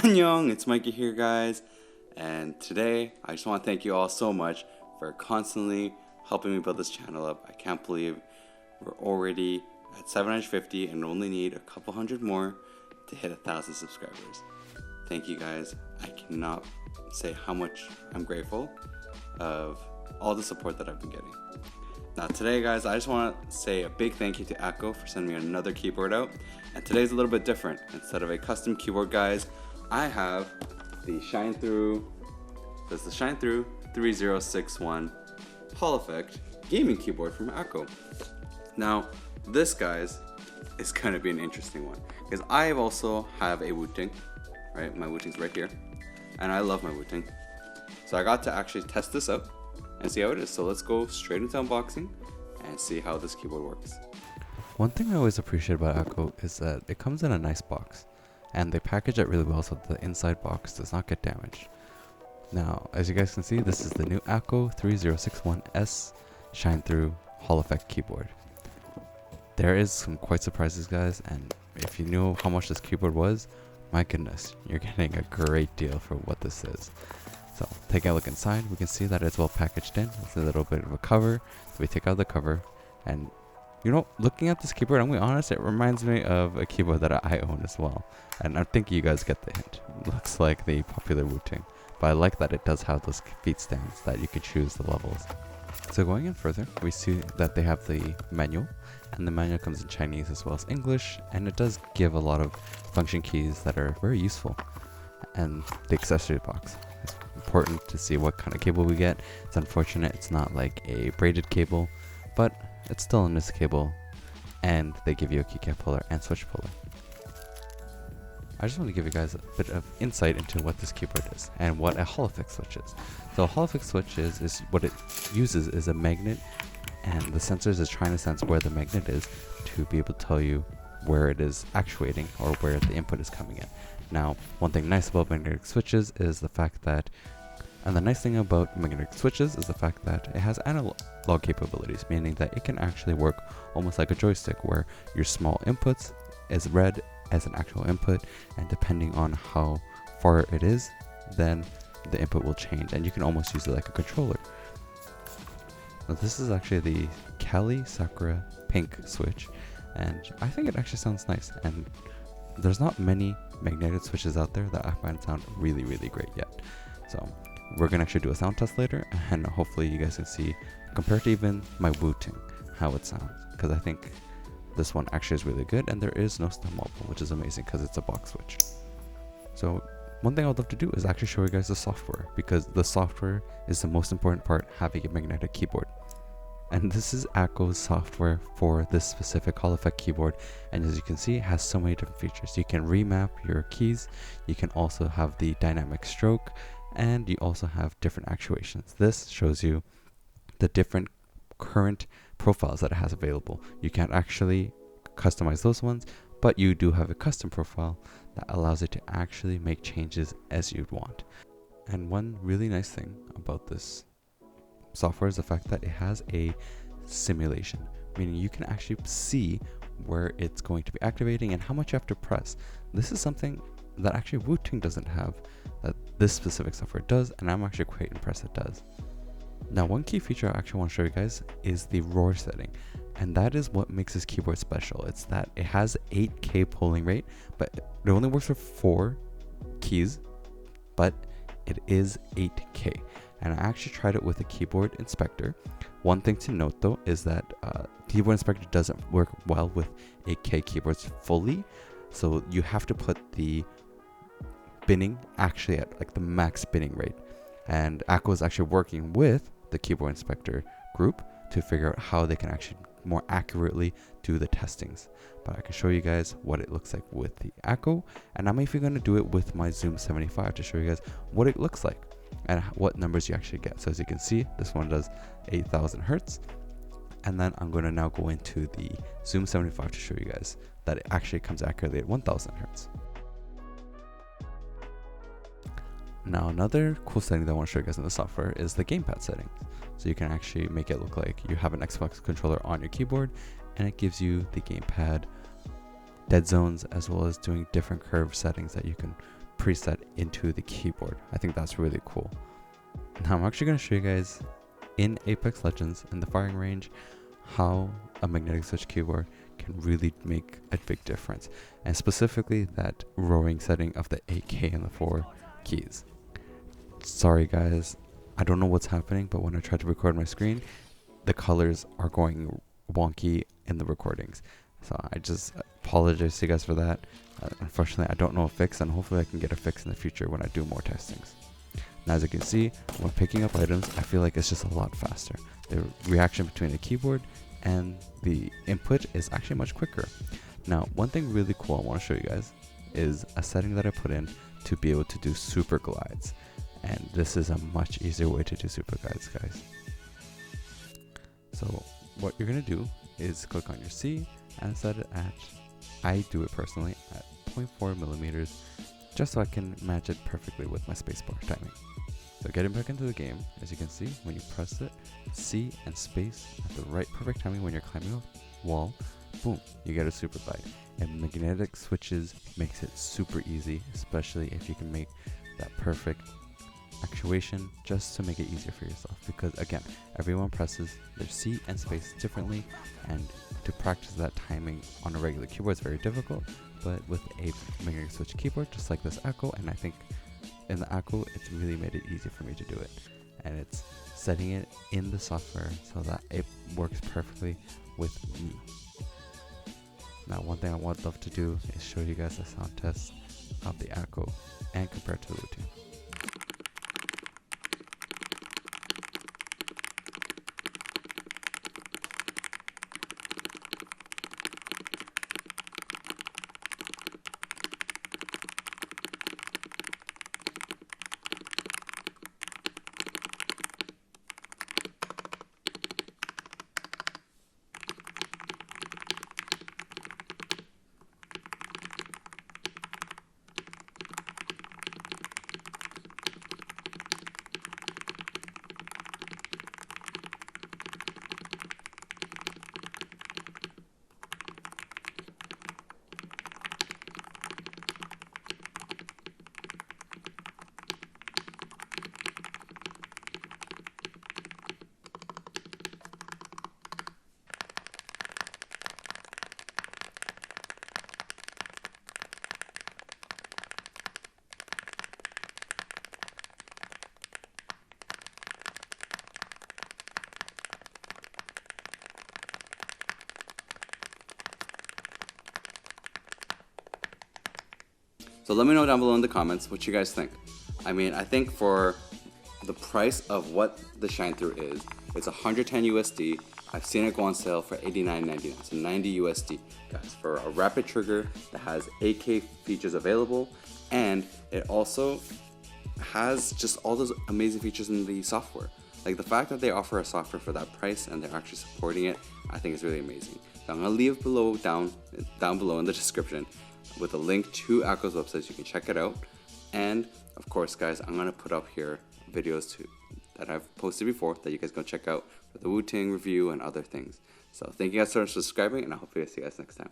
Annyeong, it's Mikey here, guys, and today I just want to thank you all so much for constantly helping me build this channel up. I can't believe we're already at 750 and only need a couple hundred more to hit 1,000 subscribers. Thank you guys. I cannot say how much I'm grateful of all the support that I've been getting. Now today, guys, I just want to say a big thank you to Akko for sending me another keyboard out. And today's a little bit different. Instead of a custom keyboard, guys, I have the Shine Through 3061 Hall Effect gaming keyboard from Akko. Now, this, guys, is going to be an interesting one because I also have a Wooting, right? My Wooting's right here, and I love my Wooting. So I got to actually test this out and see how it is. So let's go straight into unboxing and see how this keyboard works. One thing I always appreciate about Akko is that it comes in a nice box, and they package it really well so the inside box does not get damaged. Now, as you guys can see, this is the new Akko 3061S Shine Through Hall Effect keyboard. There is some quite surprises, guys, and if you knew how much this keyboard was, my goodness, you're getting a great deal for what this is. So, taking a look inside, we can see that it's well packaged in. It's a little bit of a cover. So we take out the cover, and you know, looking at this keyboard, I'm going to be honest, it reminds me of a keyboard that I own as well. And I think you guys get the hint. It looks like the popular Wooting. But I like that it does have those feet stands that you can choose the levels. So going in further, we see that they have the manual. And the manual comes in Chinese as well as English. And it does give a lot of function keys that are very useful. And the accessory box. It's important to see what kind of cable we get. It's unfortunate it's not like a braided cable, but it's still in this cable, and they give you a keycap puller and switch puller. I just want to give you guys a bit of insight into what this keyboard is and what a Hall Effect switch is. So a Hall Effect switch is what it uses is a magnet, and the sensors is trying to sense where the magnet is to be able to tell you where it is actuating or where the input is coming in. Now, one thing nice about magnetic switches is the fact that And the nice thing about magnetic switches is the fact that it has analog capabilities, meaning that it can actually work almost like a joystick where your small inputs is read as an actual input, and depending on how far it is, then the input will change, and you can almost use it like a controller. Now this is actually the Kali Sakura pink switch, and I think it actually sounds nice, and there's not many magnetic switches out there that I find sound really great yet. So we're gonna actually do a sound test later, and hopefully you guys can see, compared to even my Wooting, how it sounds, because I think this one actually is really good, and there is no stem wobble, which is amazing because it's a box switch. So one thing I would love to do is actually show you guys the software, because the software is the most important part having a magnetic keyboard. And this is Akko's software for this specific Hall Effect keyboard, and as you can see, it has so many different features. You can remap your keys, you can also have the dynamic stroke, and you also have different actuations. This shows you the different current profiles that it has available. You can't actually customize those ones, but you do have a custom profile that allows it to actually make changes as you'd want. And one really nice thing about this software is the fact that it has a simulation, meaning you can actually see where it's going to be activating and how much you have to press. This is something that actually Wooting doesn't have, that this specific software does, and I'm actually quite impressed it does. Now, one key feature I actually want to show you guys is the roar setting, and that is what makes this keyboard special. It's that it has 8K polling rate, but it only works with 4 keys, but it is 8K. And I actually tried it with a keyboard inspector. One thing to note though is that keyboard inspector doesn't work well with 8K keyboards fully, so you have to put the binning actually at like the max binning rate. And Akko is actually working with the keyboard inspector group to figure out how they can actually more accurately do the testings. But I can show you guys what it looks like with the Akko, and I'm even going to do it with my Zoom 75 to show you guys what it looks like and what numbers you actually get. So as you can see, this one does 8,000 hertz, and then I'm going to now go into the Zoom 75 to show you guys that it actually comes accurately at 1,000 hertz. Now, another cool setting that I want to show you guys in the software is the gamepad settings. So you can actually make it look like you have an Xbox controller on your keyboard, and it gives you the gamepad dead zones, as well as doing different curve settings that you can preset into the keyboard. I think that's really cool. Now I'm actually going to show you guys in Apex Legends in the firing range how a magnetic switch keyboard can really make a big difference, and specifically that rowing setting of the 8K and the 4 keys. Sorry guys, I don't know what's happening, but when I try to record my screen, the colors are going wonky in the recordings. So I just apologize to you guys for that. Unfortunately, I don't know a fix, and hopefully I can get a fix in the future when I do more testings. Now, as you can see, when picking up items, I feel like it's just a lot faster. The reaction between the keyboard and the input is actually much quicker. Now, one thing really cool I want to show you guys is a setting that I put in to be able to do super glides. And this is a much easier way to do super glides, guys. So what you're going to do is click on your C and set it at, I do it personally, at 0.4 millimeters, just so I can match it perfectly with my spacebar timing. So getting back into the game, as you can see, when you press it, C and space at the right perfect timing when you're climbing a wall, boom, you get a super glide. And magnetic switches makes it super easy, especially if you can make that perfect actuation just to make it easier for yourself, because again, everyone presses their C and space differently, and to practice that timing on a regular keyboard is very difficult, but with a magnetic switch keyboard just like this Akko, and I think in the Akko it's really made it easy for me to do it, and it's setting it in the software so that it works perfectly with me. Now one thing I would love to do is show you guys a sound test of the Akko and compare it to the Wooting. So let me know down below in the comments what you guys think. I mean, I think for the price of what the shine through is, it's 110 USD. I've seen it go on sale for $89.99, so 90 USD, guys, for a rapid trigger that has 8K features available, and it also has just all those amazing features in the software. Like the fact that they offer a software for that price and they're actually supporting it, I think is really amazing. So I'm gonna leave below down below in the description with a link to Akko's website so you can check it out. And of course, guys, I'm gonna put up here videos that I've posted before that you guys go check out for the Wooting review and other things. So thank you guys so much for subscribing, and I hope to see you guys next time.